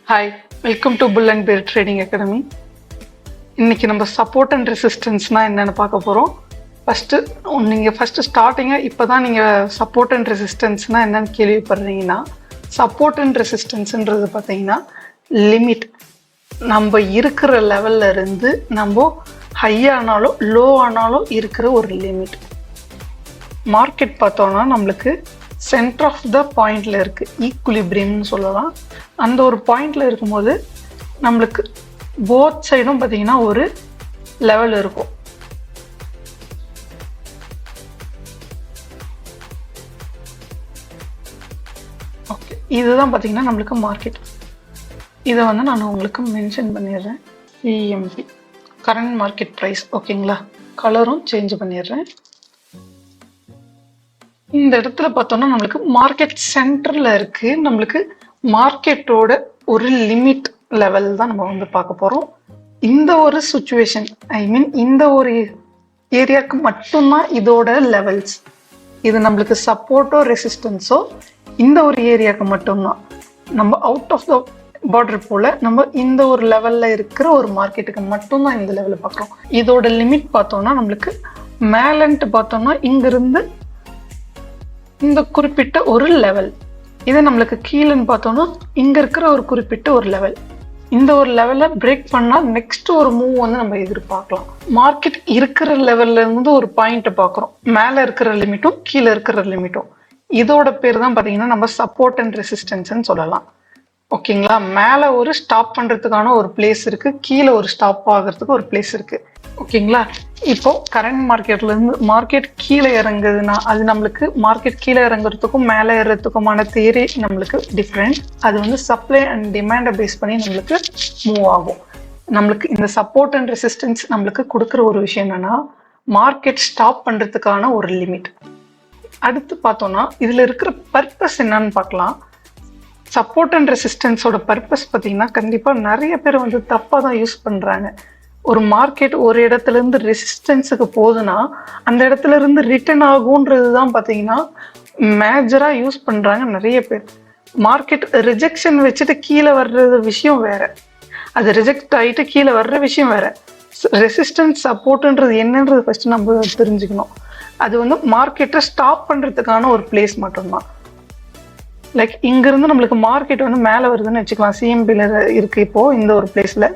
Hi, welcome to bull and bear trading academy. இன்னைக்கு நம்ம support and ரெசிஸ்டன்ஸ்னால் என்னென்னு பார்க்க போகிறோம். ஃபஸ்ட்டு ஸ்டார்டிங்காக இப்போ தான் நீங்கள் சப்போர்ட் அண்ட் ரெசிஸ்டன்ஸ்னால் என்னென்னு கேள்விப்படுறீங்கன்னா, சப்போர்ட் அண்ட் ரெசிஸ்டன்ஸுன்றது பார்த்தீங்கன்னா லிமிட். நம்ம இருக்கிற லெவலில் இருந்து நம்ம ஹை ஆனாலும் லோ ஆனாலும் இருக்கிற ஒரு லிமிட். மார்க்கெட் பார்த்தோன்னா நம்மளுக்கு சென்டர் ஆஃப் த பாயிண்டில் இருக்குது, ஈக்குலிபிரியம்னு சொல்லலாம். அந்த ஒரு பாயிண்டில் இருக்கும்போது நம்மளுக்கு போத் சைடும் பார்த்தீங்கன்னா ஒரு லெவல் இருக்கும். ஓகே, இதுதான் பார்த்தீங்கன்னா நம்மளுக்கு மார்க்கெட். இதை வந்து நான் உங்களுக்கு மென்ஷன் பண்ணிடுறேன். CMP current market price. ஓகேங்களா, கலரும் சேஞ்ச் பண்ணிடுறேன். இந்த இடத்துல பார்த்தோம்னா நம்மளுக்கு மார்க்கெட் சென்டரில் இருக்குது. நம்மளுக்கு மார்க்கெட்டோட ஒரு லிமிட் லெவல் தான் நம்ம வந்து பார்க்க போகிறோம். இந்த ஒரு சுச்சுவேஷன், இந்த ஒரு ஏரியாவுக்கு மட்டும்தான் இதோட லெவல்ஸ். இது நம்மளுக்கு சப்போர்ட்டோ ரெசிஸ்டன்ஸோ இந்த ஒரு ஏரியாவுக்கு மட்டும்தான். நம்ம அவுட் ஆஃப் த பார்டர் போல் நம்ம இந்த ஒரு லெவலில் இருக்கிற ஒரு மார்க்கெட்டுக்கு மட்டும்தான் இந்த லெவலில் பார்க்குறோம். இதோட லிமிட் பார்த்தோம்னா நம்மளுக்கு மேலன்ட்டு பார்த்தோம்னா இங்கிருந்து இந்த குறிப்பிட்ட ஒரு லெவல். இதை நம்மளுக்கு கீழேன்னு பார்த்தோம்னா இங்கே இருக்கிற ஒரு குறிப்பிட்ட ஒரு லெவல். இந்த ஒரு லெவலை பிரேக் பண்ணால் நெக்ஸ்ட் ஒரு மூவ் வந்து நம்ம எதிர்பார்க்கலாம். மார்க்கெட் இருக்கிற லெவல்ல இருந்து ஒரு பாயிண்ட்டை பார்க்குறோம், மேலே இருக்கிற லிமிட்டும் கீழே இருக்கிற லிமிட்டும். இதோட பேர் தான் பார்த்தீங்கன்னா நம்ம சப்போர்ட் அண்ட் ரெசிஸ்டன்ஸ்ன்னு சொல்லலாம். ஓகேங்களா, மேலே ஒரு ஸ்டாப் பண்ணுறதுக்கான ஒரு பிளேஸ் இருக்குது, கீழே ஒரு ஸ்டாப் ஆகிறதுக்கு ஒரு பிளேஸ் இருக்குது. ஓகேங்களா, இப்போ கரண்ட் மார்க்கெட்லேருந்து மார்க்கெட் கீழே இறங்குதுன்னா அது நம்மளுக்கு மார்க்கெட் கீழே இறங்குறதுக்கும் மேலே ஏறுறதுக்குமான தியரி நம்மளுக்கு டிஃப்ரெண்ட். அது வந்து சப்ளை அண்ட் டிமாண்டை பேஸ் பண்ணி நம்மளுக்கு மூவ் ஆகும். நம்மளுக்கு இந்த சப்போர்ட் அண்ட் ரெசிஸ்டன்ஸ் நம்மளுக்கு கொடுக்குற ஒரு விஷயம் என்னன்னா, மார்க்கெட் ஸ்டாப் பண்ணுறதுக்கான ஒரு லிமிட். அடுத்து பார்த்தோம்னா இதில் இருக்கிற பர்பஸ் என்னன்னு பார்க்கலாம். சப்போர்ட் அண்ட் ரெசிஸ்டன்ஸோட பர்பஸ் பார்த்தீங்கன்னா கண்டிப்பாக நிறைய பேர் வந்து தப்பாக தான் யூஸ் பண்ணுறாங்க. ஒரு மார்க்கெட் ஒரு இடத்துல இருந்து ரெசிஸ்டன்ஸுக்கு போகுதுன்னா அந்த இடத்துல இருந்து ரிட்டர்ன் ஆகுன்றது தான் பார்த்தீங்கன்னா மேஜராக யூஸ் பண்ணுறாங்க நிறைய பேர். மார்க்கெட் ரிஜெக்ஷன் வச்சுட்டு கீழே வர்றது விஷயம் வேற, அது ரிஜெக்ட் ஆகிட்டு கீழே வர்ற விஷயம் வேற. ரெசிஸ்டன்ஸ் சப்போர்ட்டுன்றது என்னன்றது ஃபர்ஸ்ட் நம்ம தெரிஞ்சுக்கணும். அது வந்து மார்க்கெட்டை ஸ்டாப் பண்ணுறதுக்கான ஒரு பிளேஸ் மட்டும்தான். லைக் இங்கிருந்து நம்மளுக்கு மார்க்கெட் வந்து மேலே வருதுன்னு வச்சுக்கலாம். சிஎம்பியில் இருக்குது இப்போது இந்த ஒரு பிளேஸில்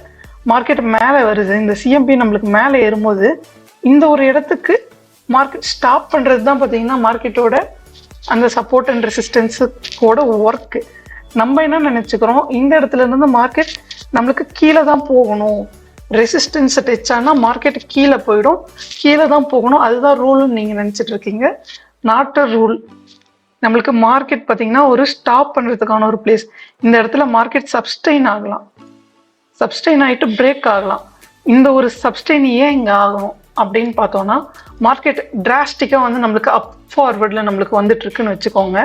மார்க்கெட் மேலே வருது. இந்த சிஎம்பி நம்மளுக்கு மேலே ஏறும்போது இந்த ஒரு இடத்துக்கு மார்க்கெட் ஸ்டாப் பண்ணுறது தான் பார்த்தீங்கன்னா மார்க்கெட்டோட அந்த சப்போர்ட் அண்ட் ரெசிஸ்டன்ஸுக்கோட ஒர்க்கு. நம்ம என்ன நினச்சிக்கிறோம், இந்த இடத்துல இருந்து மார்க்கெட் நம்மளுக்கு கீழே தான் போகணும், ரெசிஸ்டன்ஸை டச் ஆனால் மார்க்கெட் கீழே போயிடும், கீழே தான் போகணும், அதுதான் ரூல்னு நீங்கள் நினச்சிட்டு இருக்கீங்க. Not a rule. நம்மளுக்கு மார்க்கெட் பார்த்தீங்கன்னா ஒரு ஸ்டாப் பண்ணுறதுக்கான ஒரு பிளேஸ். இந்த இடத்துல மார்க்கெட் சப்ஸ்டெயின் ஆகலாம், சப்ஸ்டெயின் ஆகிட்டு பிரேக் ஆகலாம். இந்த ஒரு சப்ஸ்டெயின் ஏன் இங்கே ஆகணும் அப்படின்னு பார்த்தோன்னா, மார்க்கெட் டிராஸ்டிக்காக வந்து நம்மளுக்கு அப் ஃபார்வர்டில் நம்மளுக்கு வந்துட்டு இருக்குன்னு வச்சுக்கோங்க.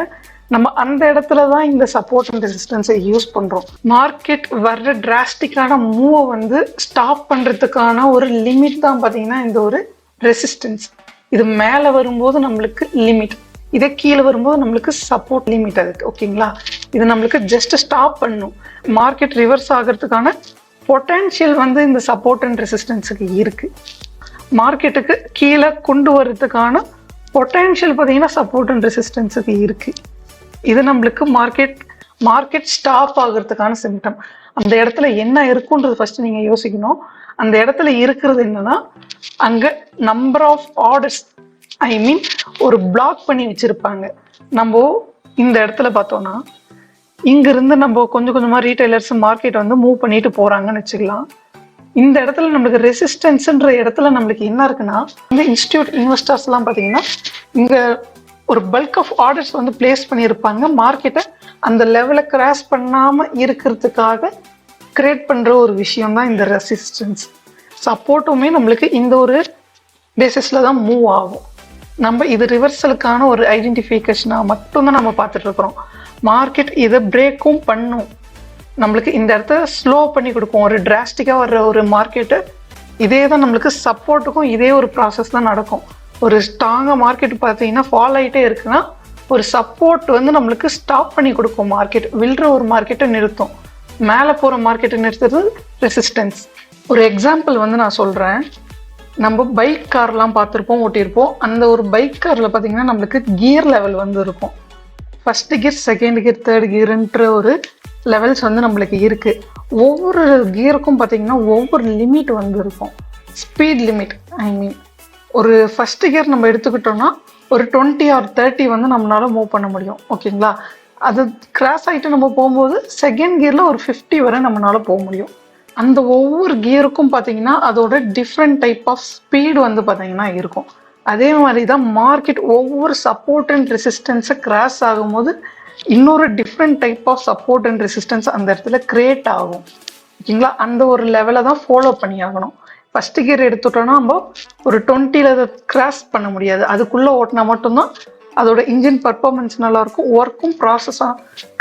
நம்ம அந்த இடத்துல தான் இந்த சப்போர்ட் அண்ட் ரெசிஸ்டன்ஸை யூஸ் பண்ணுறோம். மார்க்கெட் வர்ற டிராஸ்டிக்கான மூவை வந்து ஸ்டாப் பண்ணுறதுக்கான ஒரு லிமிட் தான் பார்த்தீங்கன்னா இந்த ஒரு ரெசிஸ்டன்ஸ். இது மேலே வரும்போது நம்மளுக்கு லிமிட், இதே கீழே வரும்போது நம்மளுக்கு சப்போர்ட் லிமிட். அதுக்கு ஓகேங்களா, இது நம்மளுக்கு ஜஸ்ட் ஸ்டாப் பண்ணும். மார்க்கெட் ரிவர்ஸ் ஆகிறதுக்கான பொட்டன்ஷியல் வந்து இந்த சப்போர்ட் அண்ட் ரெசிஸ்டன்ஸுக்கு இருக்கு. மார்க்கெட்டுக்கு கீழே கொண்டு வர்றதுக்கான பொட்டன்ஷியல் பார்த்தீங்கன்னா சப்போர்ட் அண்ட் ரெசிஸ்டன்ஸுக்கு இருக்கு. இது நம்மளுக்கு மார்க்கெட் ஸ்டாப் ஆகிறதுக்கான சிம்டம். அந்த இடத்துல என்ன இருக்குன்றது ஃபர்ஸ்ட் நீங்க யோசிக்கணும். அந்த இடத்துல இருக்கிறது என்னன்னா, அங்க நம்பர் ஆஃப் ஆர்டர்ஸ் ஒரு பிளாக் பண்ணி வச்சிருப்பாங்க. நம்ம இந்த இடத்துல பார்த்தோம்னா இங்கிருந்து நம்ம கொஞ்சம் கொஞ்சமா ரீட்டைலர்ஸ் மார்க்கெட் வந்து மூவ் பண்ணிட்டு போறாங்கன்னு வச்சுக்கலாம். இந்த இடத்துல நம்மளுக்கு ரெசிஸ்டன்ஸ்ன்ற இடத்துல நம்மளுக்கு என்ன இருக்குன்னா, இந்த இன்ஸ்டியூட் இன்வெஸ்டர்ஸ் எல்லாம் பார்த்தீங்கன்னா இங்க ஒரு பல்க் ஆஃப் ஆர்டர்ஸ் வந்து பிளேஸ் பண்ணியிருப்பாங்க. மார்க்கெட்டை அந்த லெவலை கிராஸ் பண்ணாம இருக்கிறதுக்காக கிரியேட் பண்ற ஒரு விஷயம் தான் இந்த ரெசிஸ்டன்ஸ். சப்போர்ட்டுமே நம்மளுக்கு இந்த ஒரு பேசிஸ்ல தான் மூவ் ஆகும். நம்ம இது ரிவர்சலுக்கான ஒரு ஐடென்டிஃபிகேஷனாக மட்டும்தான் நம்ம பார்த்துட்டு இருக்கிறோம். மார்க்கெட் இதை பிரேக்கும் பண்ணும், நம்மளுக்கு இந்த இடத்த ஸ்லோ பண்ணி கொடுக்கும். ஒரு டிராஸ்டிக்காக வர்ற ஒரு மார்க்கெட்டு இதே தான் நம்மளுக்கு சப்போர்ட்டுக்கும் இதே ஒரு ப்ராசஸ் தான் நடக்கும். ஒரு ஸ்ட்ராங்காக மார்க்கெட் பார்த்தீங்கன்னா ஃபால் ஆகிட்டே இருக்குன்னா ஒரு சப்போர்ட் வந்து நம்மளுக்கு ஸ்டாப் பண்ணி கொடுக்கும். மார்க்கெட் விழுற ஒரு மார்க்கெட்டை நிறுத்தும். மேலே போகிற மார்க்கெட்டை நிறுத்துறது ரெசிஸ்டன்ஸ். ஒரு எக்ஸாம்பிள் வந்து நான் சொல்கிறேன். நம்ம பைக் கார்லாம் பார்த்துருப்போம், ஓட்டியிருப்போம். அந்த ஒரு பைக் காரில் பார்த்தீங்கன்னா நம்மளுக்கு கியர் லெவல் வந்து இருக்கும். First gear, second gear, third கியர்ன்ற ஒரு லெவல்ஸ் வந்து நம்மளுக்கு இருக்குது. ஒவ்வொரு கியருக்கும் பார்த்தீங்கன்னா ஒவ்வொரு லிமிட் வந்து இருக்கும். ஸ்பீட் லிமிட், ஐ மீன் ஒரு ஃபஸ்ட்டு கியர் நம்ம எடுத்துக்கிட்டோம்னா ஒரு 20 or 30 வந்து நம்மளால மூவ் பண்ண முடியும். ஓகேங்களா? அது கிராஸ் ஆகிட்டு நம்ம போகும்போது செகண்ட் கியரில் ஒரு 50 வரை நம்மளால போக முடியும். அந்த ஒவ்வொரு கியருக்கும் பார்த்தீங்கன்னா அதோட டிஃப்ரெண்ட் டைப் ஆஃப் ஸ்பீடு வந்து பார்த்தீங்கன்னா இருக்கும். அதே மாதிரி தான் மார்க்கெட் ஒவ்வொரு சப்போர்ட் அண்ட் ரெசிஸ்டன்ஸை கிராஸ் ஆகும்போது இன்னொரு different type of support and resistance அந்த இடத்துல கிரியேட் ஆகும். ஓகேங்களா? அந்த ஒரு லெவலை தான் ஃபாலோ பண்ணி ஆகணும். ஃபஸ்ட்டு கியர் எடுத்துட்டோன்னா நம்ம ஒரு 20ல் அதை கிராஸ் பண்ண முடியாது. அதுக்குள்ளே ஓட்டினா மட்டும்தான் அதோட இன்ஜின் பர்ஃபார்மன்ஸ் நல்லாயிருக்கும், ஒர்க்கும் ப்ராசஸாக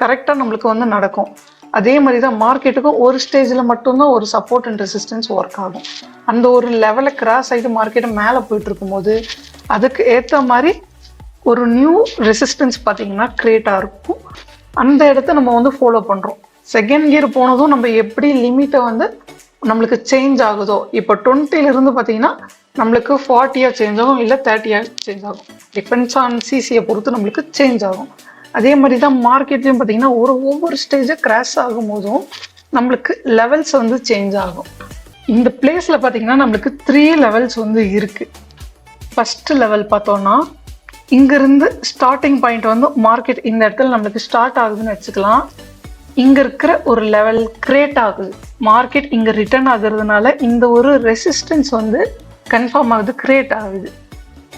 கரெக்டாக நம்மளுக்கு வந்து நடக்கும். அதே மாதிரி தான் மார்க்கெட்டுக்கும் ஒரு ஸ்டேஜில் மட்டும்தான் ஒரு சப்போர்ட் அண்ட் ரெசிஸ்டன்ஸ் ஒர்க் ஆகும். அந்த ஒரு லெவலை கிராஸ் ஆகிட்டு மார்க்கெட்டை மேலே போயிட்டு இருக்கும்போது அதுக்கு ஏற்ற மாதிரி ஒரு நியூ ரெசிஸ்டன்ஸ் பார்த்தீங்கன்னா கிரியேட்டாக இருக்கும். அந்த இடத்த நம்ம வந்து ஃபாலோ பண்ணுறோம். செகண்ட் கியர் போனதும் நம்ம எப்படி லிமிட்டை வந்து நம்மளுக்கு சேஞ்ச் ஆகுதோ, இப்போ 20லிருந்து பார்த்தீங்கன்னா நம்மளுக்கு 40 சேஞ்ச் ஆகும், இல்லை 30 சேஞ்ச் ஆகும். டிபெண்ட்ஸ் ஆன் சிசியை பொறுத்து நம்மளுக்கு சேஞ்ச் ஆகும். அதே மாதிரி தான் மார்க்கெட்லேயும் பார்த்தீங்கன்னா ஒவ்வொரு ஸ்டேஜை கிராஸ் ஆகும் போதும் நம்மளுக்கு லெவல்ஸ் வந்து சேஞ்ச் ஆகும். இந்த பிளேஸில் பார்த்தீங்கன்னா நம்மளுக்கு 3 லெவல்ஸ் வந்து இருக்குது. ஃபஸ்ட்டு லெவல் பார்த்தோன்னா இங்கேருந்து ஸ்டார்டிங் பாயிண்ட் வந்து மார்க்கெட் இந்த இடத்துல நம்மளுக்கு ஸ்டார்ட் ஆகுதுன்னு வச்சுக்கலாம். இங்கே இருக்கிற ஒரு லெவல் கிரியேட் ஆகுது, மார்க்கெட் இங்கே ரிட்டர்ன் ஆகுறதுனால இந்த ஒரு ரெசிஸ்டன்ஸ் வந்து கன்ஃபார்ம் ஆகுது, கிரியேட் ஆகுது.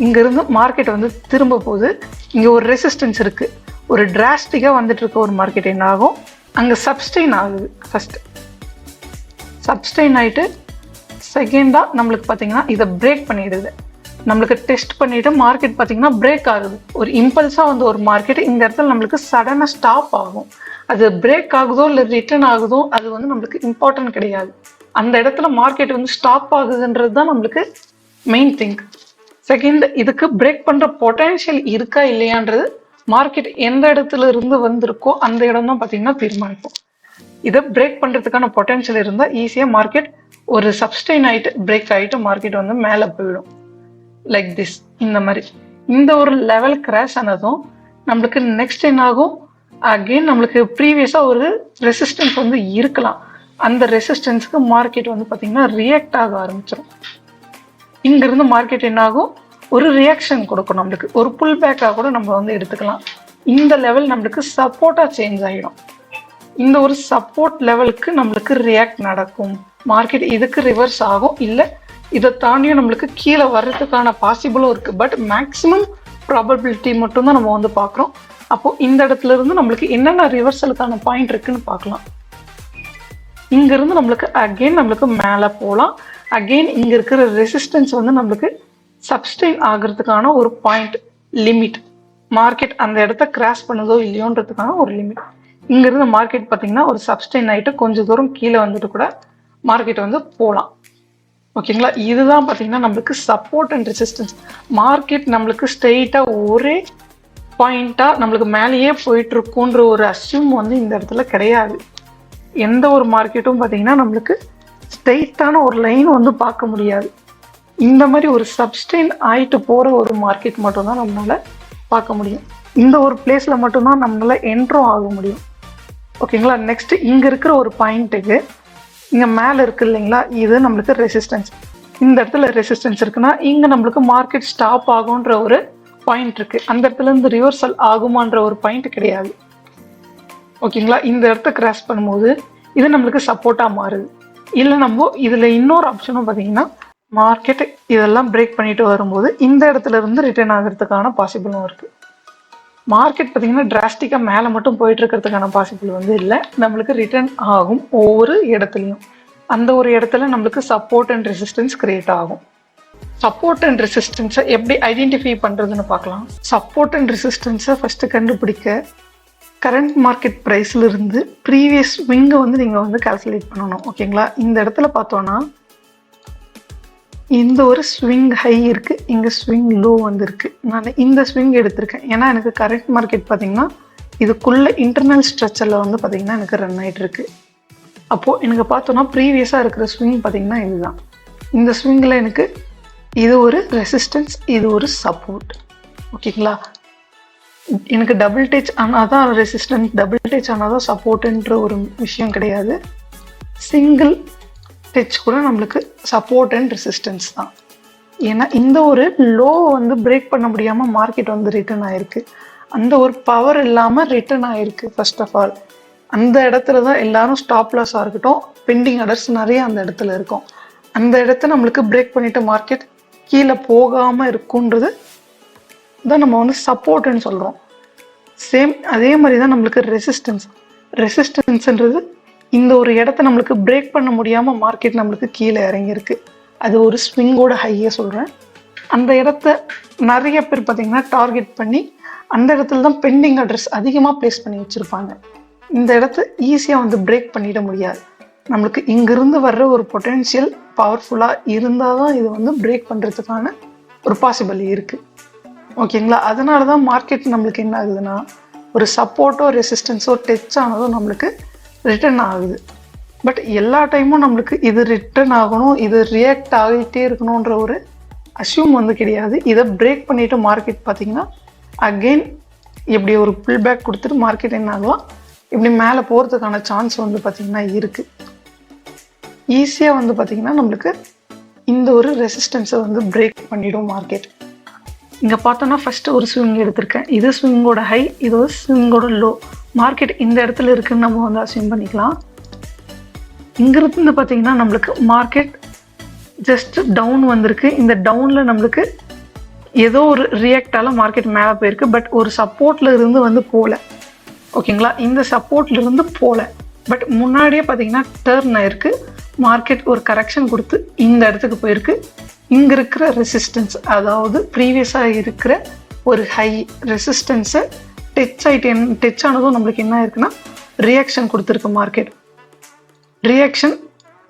இங்கேருந்து மார்க்கெட் வந்து திரும்ப போகுது. இங்கே ஒரு ரெசிஸ்டன்ஸ் இருக்குது. ஒரு டிராஸ்டிக்காக வந்துட்டு இருக்க ஒரு மார்க்கெட் என்ன ஆகும், அங்கே சப்ஸ்டெயின் ஆகுது. ஃபஸ்ட்டு சப்ஸ்டெயின் ஆகிட்டு செகண்டாக நம்மளுக்கு பார்த்தீங்கன்னா இதை பிரேக் பண்ணிடுது. நம்மளுக்கு டெஸ்ட் பண்ணிவிட்டு மார்க்கெட் பார்த்தீங்கன்னா பிரேக் ஆகுது. ஒரு இம்பல்ஸாக வந்து ஒரு மார்க்கெட் இந்த இடத்துல நம்மளுக்கு சடனாக ஸ்டாப் ஆகும். அது பிரேக் ஆகுதோ இல்லை ரிட்டர்ன் ஆகுதோ அது வந்து நம்மளுக்கு இம்பார்ட்டன்ட் கிடையாது. அந்த இடத்துல மார்க்கெட் வந்து ஸ்டாப் ஆகுதுன்றது தான் நம்மளுக்கு மெயின் திங். செகண்ட், இதுக்கு பிரேக் பண்ணுற பொட்டென்ஷியல் இருக்கா இல்லையான்றது மார்க்கெட் எந்த இடத்துல இருந்து வந்திருக்கோ அந்த இடம் தான் பார்த்தீங்கன்னா தீர்மானிக்கும். இதை பிரேக் பண்ணுறதுக்கான பொட்டென்ஷியல் இருந்தால் ஈஸியாக மார்க்கெட் ஒரு சப்ஸ்டெயின் ஆகிட்டு பிரேக் ஆகிட்டு மார்க்கெட் வந்து மேலே போயிடும். லைக் திஸ், இந்த மாதிரி. இந்த ஒரு லெவல் கிராஷ் ஆனதும் நம்மளுக்கு நெக்ஸ்ட் என்ன ஆகும், அகெயின் நம்மளுக்கு ப்ரீவியஸாக ஒரு ரெசிஸ்டன்ஸ் வந்து இருக்கலாம். அந்த ரெசிஸ்டன்ஸுக்கு மார்க்கெட் வந்து பார்த்தீங்கன்னா ரியாக்ட் ஆக ஆரம்பிச்சிடும். இங்கேருந்து மார்க்கெட் என்ன ஆகும், ஒரு ரியாக்ஷன் கொடுக்கும். நம்மளுக்கு ஒரு புல் பேக்காக கூட நம்ம வந்து எடுத்துக்கலாம். இந்த லெவல் நம்மளுக்கு சப்போர்ட்டாக சேஞ்ச் ஆகிடும். இந்த ஒரு சப்போர்ட் லெவலுக்கு நம்மளுக்கு ரியாக்ட் நடக்கும். மார்க்கெட் இதுக்கு ரிவர்ஸ் ஆகும், இல்லை இதை தாண்டியும் நம்மளுக்கு கீழே வர்றதுக்கான பாசிபிளும் இருக்குது. பட் மேக்ஸிமம் ப்ராபபிலிட்டி மட்டும்தான் நம்ம வந்து பார்க்குறோம். அப்போது இந்த இடத்துல இருந்து நம்மளுக்கு என்னென்ன ரிவர்சலுக்கான பாயிண்ட் இருக்குன்னு பார்க்கலாம். இங்கேருந்து நம்மளுக்கு அகெயின் நம்மளுக்கு மேலே போகலாம். அகெயின் இங்கே இருக்கிற ரெசிஸ்டன்ஸ் வந்து நம்மளுக்கு சப்ஸ்டெயின் ஆகிறதுக்கான ஒரு பாயிண்ட், லிமிட். மார்க்கெட் அந்த இடத்த கிராஸ் பண்ணுதோ இல்லையோன்றதுக்கான ஒரு லிமிட். இங்கேருந்து மார்க்கெட் பார்த்தீங்கன்னா ஒரு சப்ஸ்டெயின் ஆகிட்டு கொஞ்சம் தூரம் கீழே வந்துட்டு கூட மார்க்கெட் வந்து போகலாம். ஓகேங்களா? இதுதான் பார்த்தீங்கன்னா நம்மளுக்கு சப்போர்ட் அண்ட் ரெசிஸ்டன்ஸ். மார்க்கெட் நம்மளுக்கு ஸ்ட்ரெயிட்டாக ஒரே பாயிண்ட்டாக நம்மளுக்கு மேலேயே போயிட்டு இருக்குன்ற ஒரு அஸ்யூம் வந்து இந்த இடத்துல கிடையாது. எந்த ஒரு மார்க்கெட்டும் பார்த்தீங்கன்னா நம்மளுக்கு ஸ்ட்ரெயிட்டான ஒரு லைன் வந்து பார்க்க முடியாது. இந்த மாதிரி ஒரு சப்ஸ்டெயின் ஆகிட்டு போகிற ஒரு மார்க்கெட் மட்டும்தான் நம்மளால் பார்க்க முடியும். இந்த ஒரு பிளேஸில் மட்டும்தான் நம்மளால் என்ட்ரும் ஆக முடியும். ஓகேங்களா? நெக்ஸ்ட்டு இங்கே இருக்கிற ஒரு பாயிண்ட்டுக்கு இங்கே மேலே இருக்குது இல்லைங்களா, இது நம்மளுக்கு ரெசிஸ்டன்ஸ். இந்த இடத்துல ரெசிஸ்டன்ஸ் இருக்குன்னா இங்கே நம்மளுக்கு மார்க்கெட் ஸ்டாப் ஆகுன்ற ஒரு பாயிண்ட் இருக்குது. அந்த இடத்துல இருந்து ரிவர்சல் ஆகுமான்ற ஒரு பாயிண்ட் கிடையாது. ஓகேங்களா? இந்த இடத்த கிராஸ் பண்ணும்போது இது நம்மளுக்கு சப்போர்ட்டாக மாறுது. இல்லை நம்ம இதில் இன்னொரு ஆப்ஷனும் பார்த்தீங்கன்னா மார்க்கெட் இதெல்லாம் பிரேக் பண்ணிட்டு வரும்போது இந்த இடத்துல இருந்து ரிட்டர்ன் ஆகிறதுக்கான பாசிபிளும் இருக்குது. மார்க்கெட் பார்த்தீங்கன்னா டிராஸ்டிக்காக மேலே மட்டும் போயிட்டு இருக்கிறதுக்கான பாசிபிள் வந்து இல்லை, நம்மளுக்கு ரிட்டர்ன் ஆகும் ஒவ்வொரு இடத்துலையும். அந்த ஒரு இடத்துல நம்மளுக்கு சப்போர்ட் அண்ட் ரெசிஸ்டன்ஸ் கிரியேட் ஆகும். சப்போர்ட் அண்ட் ரெசிஸ்டன்ஸை எப்படி ஐடென்டிஃபை பண்ணுறதுன்னு பார்க்கலாம். சப்போர்ட் அண்ட் ரெசிஸ்டன்ஸை ஃபஸ்ட்டு கண்டுபிடிக்க கரண்ட் மார்க்கெட் ப்ரைஸ்லேருந்து ப்ரீவியஸ் ஸ்விங்கை வந்து நீங்கள் வந்து கால்குலேட் பண்ணணும். ஓகேங்களா? இந்த இடத்துல பார்த்தோன்னா இந்த ஒரு ஸ்விங் ஹை இருக்குது, இங்கே ஸ்விங் லோ வந்துருக்கு. நான் இந்த ஸ்விங் எடுத்திருக்கேன் ஏன்னா எனக்கு கரண்ட் மார்க்கெட் பார்த்திங்கன்னா இதுக்குள்ளே இன்டர்னல் ஸ்ட்ரக்சரில் வந்து பார்த்திங்கன்னா எனக்கு ரன் ஆகிட்டுருக்கு. அப்போது எனக்கு பார்த்தோன்னா ப்ரீவியஸாக இருக்கிற ஸ்விங் பார்த்திங்கன்னா இதுதான். இந்த ஸ்விங்கில் எனக்கு இது ஒரு ரெசிஸ்டன்ஸ், இது ஒரு சப்போர்ட். ஓகேங்களா? எனக்கு டபுள் டச் ஆனால் தான் ரெசிஸ்டன்ஸ், டபுள் டச் ஆனால் தான் சப்போர்ட்டுன்ற ஒரு விஷயம் கிடையாது. சிங்கிள் டச் கூட நம்மளுக்கு சப்போர்ட் அண்ட் ரெசிஸ்டன்ஸ் தான். ஏன்னா இந்த ஒரு லோ வந்து பிரேக் பண்ண முடியாமல் மார்க்கெட் வந்து ரிட்டர்ன் ஆயிருக்கு. அந்த ஒரு பவர் இல்லாமல் ரிட்டர்ன் ஆயிருக்கு. ஃபர்ஸ்ட் ஆஃப் ஆல் அந்த இடத்துல தான் எல்லாரும் ஸ்டாப் லாஸாக இருக்கட்டும், பெண்டிங் ஆர்டர்ஸ் நிறைய அந்த இடத்துல இருக்கும். அந்த இடத்த நம்மளுக்கு பிரேக் பண்ணிட்டு மார்க்கெட் கீழே போகாமல் இருக்குன்றது தான் நம்ம வந்து சப்போர்ட்டுன்னு சொல்கிறோம். சேம் அதே மாதிரி தான் நம்மளுக்கு ரெசிஸ்டன்ஸ்ன்றது இந்த ஒரு இடத்த நம்மளுக்கு பிரேக் பண்ண முடியாமல் மார்க்கெட் நம்மளுக்கு கீழே இறங்கியிருக்கு. அது ஒரு ஸ்விங்கோட ஹையை சொல்கிறேன். அந்த இடத்த நிறைய பேர் பார்த்திங்கன்னா டார்கெட் பண்ணி அந்த இடத்துல தான் பெண்டிங் ஆர்டர்ஸ் அதிகமாக ப்ளேஸ் பண்ணி வச்சுருப்பாங்க. இந்த இடத்த ஈஸியாக வந்து பிரேக் பண்ணிட முடியாது. நம்மளுக்கு இங்கிருந்து வர்ற ஒரு பொட்டென்ஷியல் பவர்ஃபுல்லாக இருந்தால் தான் இது வந்து பிரேக் பண்ணுறதுக்கான ஒரு பாசிபிலிட்டி இருக்குது. ஓகேங்களா? அதனால தான் மார்க்கெட் நம்மளுக்கு என்ன ஆகுதுன்னா ஒரு சப்போர்ட்டோ ரெசிஸ்டன்ஸோ டச் ஆனதோ நம்மளுக்கு ரிட்டர்ன் ஆகுது. பட் எல்லா டைமும் நம்மளுக்கு இது ரிட்டர்ன் ஆகணும், இது ரியாக்ட் ஆகிட்டே இருக்கணுன்ற ஒரு அஷ்யூம் வந்து கிடையாது. இதை பிரேக் பண்ணிவிட்டு மார்க்கெட் பார்த்திங்கன்னா அகெயின் இப்படி ஒரு புல் பேக் கொடுத்துட்டு மார்க்கெட் என்ன ஆகலாம், இப்படி மேலே போகிறதுக்கான சான்ஸ் வந்து பார்த்திங்கன்னா இருக்குது. ஈஸியாக வந்து பார்த்திங்கன்னா நம்மளுக்கு இந்த ஒரு ரெசிஸ்டன்ஸை வந்து பிரேக் பண்ணிவிடும் மார்க்கெட். இங்கே பார்த்தோன்னா ஃபஸ்ட்டு ஒரு ஸ்விங் எடுத்திருக்கேன். இது ஸ்விங்கோட ஹை, இது ஒரு ஸ்விங்கோட லோ. மார்க்கெட் இந்த இடத்துல இருக்குதுன்னு நம்ம வந்து அஸ்யூம் பண்ணிக்கலாம். இங்கிருந்து பார்த்தீங்கன்னா நம்மளுக்கு மார்க்கெட் ஜஸ்ட் டவுன் வந்திருக்கு. இந்த டவுனில் நம்மளுக்கு ஏதோ ஒரு ரியாக்டால மார்க்கெட் மேலே போயிருக்கு. பட் ஒரு சப்போர்ட்ல இருந்து வந்து போகல. ஓகேங்களா? இந்த சப்போர்ட்ல இருந்து போகல. பட் முன்னாடியே பார்த்தீங்கன்னா டர்ன் ஆயிருக்கு. மார்க்கெட் ஒரு கரெக்ஷன் கொடுத்து இந்த இடத்துக்கு போயிருக்கு. இங்கே இருக்கிற ரெசிஸ்டன்ஸ், அதாவது ப்ரீவியஸாக இருக்கிற ஒரு ஹை ரெசிஸ்டன்ஸை டச் ஆனதும் நம்மளுக்கு என்ன இருக்குன்னா ரியாக்ஷன் கொடுத்துருக்கு மார்க்கெட். ரியாக்ஷன்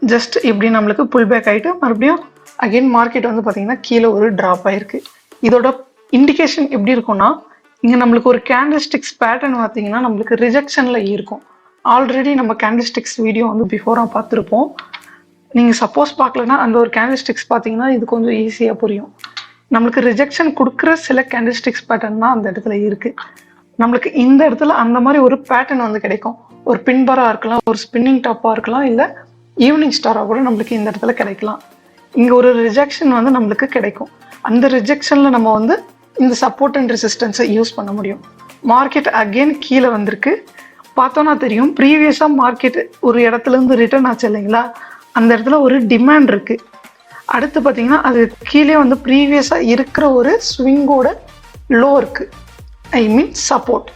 ஜஸ்ட் இப்படி நம்மளுக்கு புல் பேக் ஆகிட்டு மறுபடியும் அகெயின் மார்க்கெட் வந்து பார்த்திங்கன்னா கீழே ஒரு ட்ராப் ஆகிருக்கு. இதோட இண்டிகேஷன் எப்படி இருக்கும்னா, இங்கே நம்மளுக்கு ஒரு கேண்டில்ஸ்டிக்ஸ் பேட்டர்ன் பார்த்தீங்கன்னா நம்மளுக்கு ரிஜெக்ஷனில் இருக்கும். ஆல்ரெடி நம்ம கேண்டில்ஸ்டிக்ஸ் வீடியோ வந்து பிஃபோராக பார்த்துருப்போம். நீங்கள் சப்போஸ் பார்க்கலன்னா அந்த ஒரு கேண்டில்ஸ்டிக்ஸ் பார்த்தீங்கன்னா இது கொஞ்சம் ஈஸியாக புரியும். நம்மளுக்கு ரிஜெக்ஷன் கொடுக்குற சில கேண்டில்ஸ்டிக்ஸ் பேட்டர்ன் தான் அந்த இடத்துல இருக்குது. நம்மளுக்கு இந்த இடத்துல அந்த மாதிரி ஒரு பேட்டர்ன் வந்து கிடைக்கும். ஒரு பின்பாராக இருக்கலாம், ஒரு ஸ்பின்னிங் டாப்பாக இருக்கலாம், இல்லை ஈவினிங் ஸ்டாராக கூட நம்மளுக்கு இந்த இடத்துல கிடைக்கலாம். இங்கே ஒரு ரிஜெக்ஷன் வந்து நம்மளுக்கு கிடைக்கும். அந்த ரிஜெக்ஷனில் நம்ம வந்து இந்த சப்போர்ட் அண்ட் ரெசிஸ்டன்ஸை யூஸ் பண்ண முடியும். மார்க்கெட் அகெயின் கீழே வந்திருக்கு. பார்த்தோன்னா தெரியும், ப்ரீவியஸாக மார்க்கெட் ஒரு இடத்துலேருந்து ரிட்டர்ன் ஆச்சு இல்லைங்களா, அந்த இடத்துல ஒரு டிமாண்ட் இருக்குது. அடுத்து பார்த்தீங்கன்னா அது கீழே வந்து ப்ரீவியஸாக இருக்கிற ஒரு ஸ்விங்கோட லோ இருக்குது, ஐ மீன் சப்போர்ட்.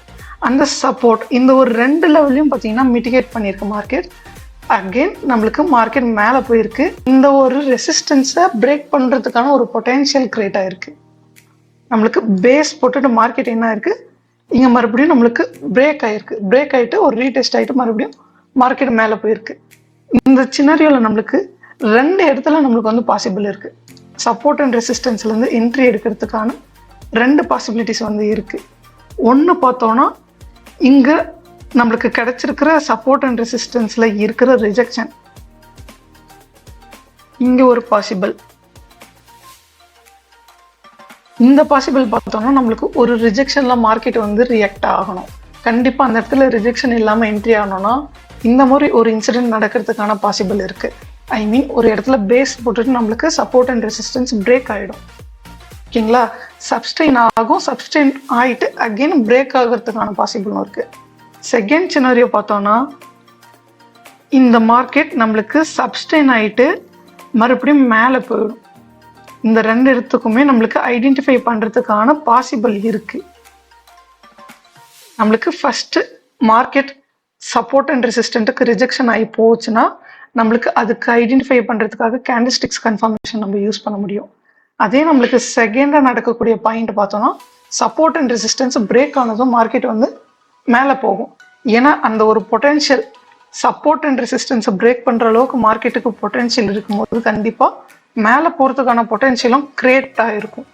அந்த சப்போர்ட் இந்த ஒரு 2 லெவல்லையும் பார்த்தீங்கன்னா மிட்டிகேட் பண்ணியிருக்கு மார்க்கெட். அகெயின் நம்மளுக்கு மார்க்கெட் மேலே போயிருக்கு. இந்த ஒரு ரெசிஸ்டன்ஸை பிரேக் பண்ணுறதுக்கான ஒரு பொட்டென்ஷியல் கிரியேட் ஆகிருக்கு. நம்மளுக்கு பேஸ் போட்டுட்டு மார்க்கெட் என்ன ஆயிருக்கு, இங்கே மறுபடியும் நம்மளுக்கு பிரேக் ஆகிருக்கு. பிரேக் ஆகிட்டு ஒரு ரீடெஸ்ட் ஆகிட்டு மறுபடியும் மார்க்கெட் மேலே போயிருக்கு. இந்த சினாரியோவில் நம்மளுக்கு 2 இடத்துல நம்மளுக்கு வந்து பாசிபிள் இருக்குது. சப்போர்ட் அண்ட் ரெசிஸ்டன்ஸ்லேருந்து என்ட்ரி எடுக்கிறதுக்கான 2 பாசிபிலிட்டிஸ் வந்து இருக்குது. ஒன்று பார்த்தோன்னா இங்கே நம்மளுக்கு கிடைச்சிருக்கிற சப்போர்ட் அண்ட் ரெசிஸ்டன்ஸில் இருக்கிற ரிஜெக்ஷன், இங்கே ஒரு பாசிபிள். இந்த பாசிபிள் பார்த்தோம்னா நம்மளுக்கு ஒரு ரிஜெக்ஷனில் மார்க்கெட் வந்து ரியாக்ட் ஆகணும். கண்டிப்பாக அந்த இடத்துல ரிஜெக்ஷன் இல்லாமல் என்ட்ரி ஆகணும்னா இந்த மாதிரி ஒரு இன்சிடென்ட் நடக்கிறதுக்கான பாசிபிள் இருக்குது. ஐ மீன் ஒரு இடத்துல பேஸ் போட்டுட்டு நம்மளுக்கு சப்போர்ட் அண்ட் ரெசிஸ்டன்ஸ் பிரேக் ஆகிடும். ஓகேங்களா? சப்ஸ்டெயின் ஆகும். சப்ஸ்டெயின் ஆகிட்டு அகெயின் பிரேக் ஆகிறதுக்கான பாசிபிளும் இருக்குது. செகண்ட் சினாரியோ பார்த்தோன்னா இந்த மார்க்கெட் நம்மளுக்கு சப்ஸ்டெயின் ஆகிட்டு மறுபடியும் மேலே போயிடும். இந்த 2 இடத்துக்குமே நம்மளுக்கு ஐடென்டிஃபை பண்ணுறதுக்கான பாசிபிள் இருக்குது. நம்மளுக்கு ஃபஸ்ட்டு மார்க்கெட் சப்போர்ட் அண்ட் ரெசிஸ்டன்ட்டுக்கு ரிஜெக்ஷன் ஆகி போச்சுன்னா நம்மளுக்கு அதுக்கு ஐடென்டிஃபை பண்ணுறதுக்காக கேண்டில்ஸ்டிக்ஸ் கன்ஃபர்மேஷன் நம்ம யூஸ் பண்ண முடியும். அதே நம்மளுக்கு செகண்டாக நடக்கக்கூடிய பாயிண்ட் பார்த்தோன்னா சப்போர்ட் அண்ட் ரெசிஸ்டன்ஸ் பிரேக் ஆனதும் மார்க்கெட் வந்து மேலே போகும். ஏன்னா அந்த ஒரு பொட்டென்ஷியல் சப்போர்ட் அண்ட் ரெசிஸ்டன்ஸை பிரேக் பண்ணுற அளவுக்கு மார்க்கெட்டுக்கு பொட்டென்ஷியல் இருக்கும்போது கண்டிப்பாக மேலே போகிறதுக்கான பொட்டென்ஷியலும் கிரியேட் ஆகிருக்கும்.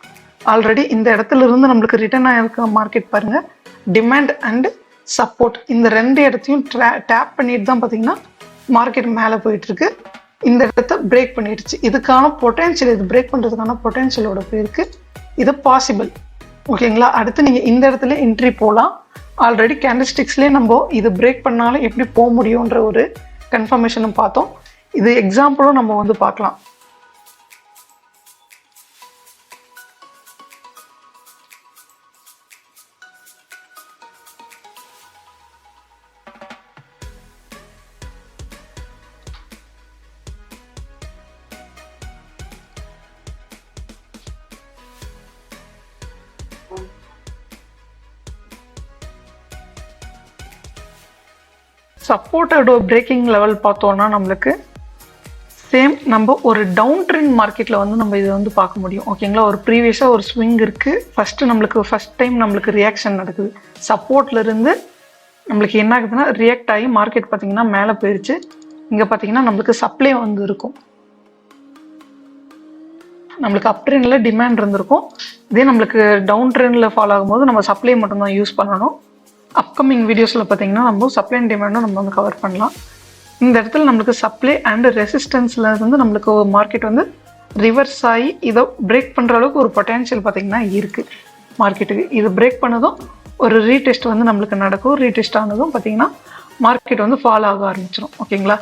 ஆல்ரெடி இந்த இடத்துல இருந்து நம்மளுக்கு ரிட்டர்ன் ஆகிருக்க மார்க்கெட் பாருங்கள், டிமாண்ட் அண்ட் சப்போர்ட் இந்த 2 இடத்தையும் டேப் பண்ணிட்டு தான் பார்த்தீங்கன்னா மார்க்கெட் மேலே போயிட்டு இருக்கு, இந்த இடத்த பிரேக் பண்ணிடுச்சு. இதுக்கான பொட்டன்ஷியல், இது பிரேக் பண்ணுறதுக்கான பொட்டன்ஷியலோட பேருக்கு இது பாசிபிள். ஓகேங்களா? அடுத்து நீங்கள் இந்த இடத்துல என்ட்ரி போகலாம். ஆல்ரெடி கேண்டில்ஸ்டிக்ஸ்லேயே நம்ம இது பிரேக் பண்ணாலும் எப்படி போக முடியுன்ற ஒரு கன்ஃபர்மேஷனும் பார்த்தோம். இது எக்ஸாம்பிளும் நம்ம வந்து பார்க்கலாம். சப்போர்ட்டோட பிரேக்கிங் லெவல் பார்த்தோம்னா நம்மளுக்கு சேம் நம்ம ஒரு டவுன் ட்ரெண்ட் மார்க்கெட்டில் வந்து நம்ம இதை வந்து பார்க்க முடியும். ஓகேங்களா? ஒரு ப்ரீவியஸாக ஒரு ஸ்விங் இருக்குது. ஃபஸ்ட் டைம் நம்மளுக்கு ரியாக்ஷன் நடக்குது. சப்போர்ட்லேருந்து நம்மளுக்கு என்ன ஆகுதுன்னா ரியாக்ட் ஆகி மார்க்கெட் பார்த்தீங்கன்னா மேலே போயிடுச்சு. இங்கே பார்த்தீங்கன்னா நம்மளுக்கு சப்ளை வந்து இருக்கும். நம்மளுக்கு அப் ட்ரெண்டில் டிமாண்ட் இருந்திருக்கும். இதே நம்மளுக்கு டவுன் ட்ரெண்டில் ஃபாலோ ஆகும்போது நம்ம சப்ளை மட்டும்தான் யூஸ் பண்ணணும். அப்கமிங் வீடியோஸில் பார்த்தீங்கன்னா நம்ம சப்ளை அண்ட் டிமாண்டும் நம்ம வந்து கவர் பண்ணலாம். இந்த இடத்துல நம்மளுக்கு சப்ளை அண்ட் ரெசிஸ்டன்ஸில் இருந்து நம்மளுக்கு மார்க்கெட் வந்து ரிவர்ஸ் ஆகி இதை பிரேக் பண்ணுற அளவுக்கு ஒரு பொட்டன்ஷியல் பார்த்தீங்கன்னா இருக்குது மார்க்கெட்டுக்கு. இது பிரேக் பண்ணதும் ஒரு ரீடெஸ்ட் வந்து நம்மளுக்கு நடக்கும். ரீடெஸ்ட் ஆனதும் பார்த்தீங்கன்னா மார்க்கெட் வந்து ஃபாலோ ஆக ஆரம்பிச்சிடும். ஓகேங்களா?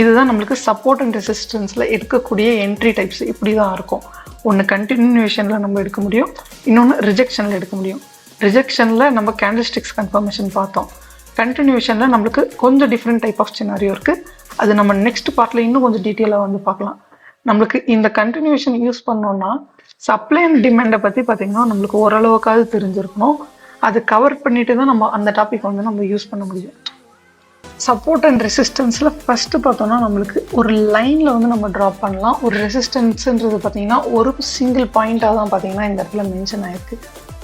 இதுதான் நம்மளுக்கு சப்போர்ட் அண்ட் ரெசிஸ்டன்ஸில் எடுக்கக்கூடிய என்ட்ரி டைப்ஸ் இப்படி தான் இருக்கும். ஒன்று கண்டினியூஷனில் நம்ம எடுக்க முடியும், இன்னொன்று ரிஜெக்ஷனில் எடுக்க முடியும். ரிஜெக்ஷனில் நம்ம கேண்டில்ஸ்டிக்ஸ் கன்ஃபர்மேஷன் பார்த்தோம். கண்டினியூஷனில் நம்மளுக்கு கொஞ்சம் டிஃப்ரெண்ட் டைப் ஆஃப் சினாரியோ இருக்குது. அது நம்ம நெக்ஸ்ட் பார்ட்டில் இன்னும் கொஞ்சம் டீட்டெயிலாக வந்து பார்க்கலாம். நம்மளுக்கு இந்த கண்டினியூஷன் யூஸ் பண்ணோன்னா சப்ளை அண்ட் டிமாண்டை பற்றி பார்த்திங்கன்னா நம்மளுக்கு ஓரளவுக்காவது தெரிஞ்சிருக்கணும். அது கவர் பண்ணிட்டு தான் நம்ம அந்த டாபிக் வந்து நம்ம யூஸ் பண்ண முடியும். சப்போர்ட் அண்ட் ரெசிஸ்டன்ஸில் ஃபஸ்ட்டு பார்த்தோன்னா நம்மளுக்கு ஒரு லைனில் வந்து நம்ம ட்ராப் பண்ணலாம். ஒரு ரெசிஸ்டன்ஸுன்றது பார்த்திங்கன்னா ஒரு சிங்கிள் பாயிண்ட்டாக தான் பார்த்திங்கன்னா இந்த இடத்துல மென்ஷன் ஆகிருக்கு.